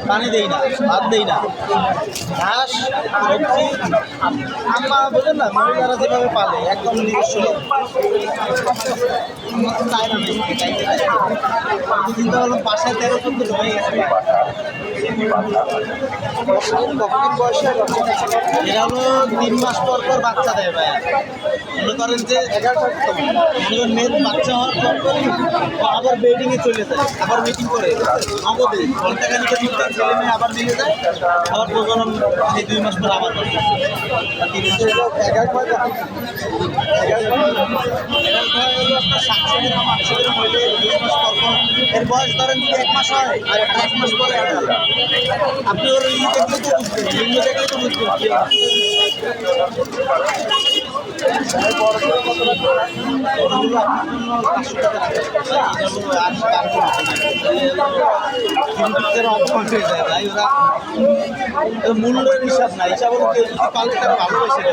পানি দেই না, ভাত দেই না, ঘাস সবজি আমরা বোঝেন না, মহিলারা যেভাবে পালে একদম নিজস্ব চাই না। চিন্তা করলাম বাসায় 13-14 হয়ে গেছে। এরা হলো 3 মাস পর পর বাচ্চা দেয় ভাই। মনে করেন যে 11 মেয়ের বাচ্চা হওয়ার পর পরই আবার বেডিংয়ে চলে যায়, আবার মিটিং করে নগদে ঘন্টাখানিকে 3টা ছেলে মেয়ে আবার নিয়ে যায়, আবার প্রজনন এই 2 মাস পর আবার করে। এর বয়স ধরেন যদি 1 মাস হয় আর 1 মাস পরে আপনি ওর লিঙ্গ দেখলে তো বুঝবেন, লিঙ্গ দেখলে তো বুঝবেন কি মূল্যের হিসাব না, হিসাব হলো কেউ যদি পাল্টে তারা ভালোবেসে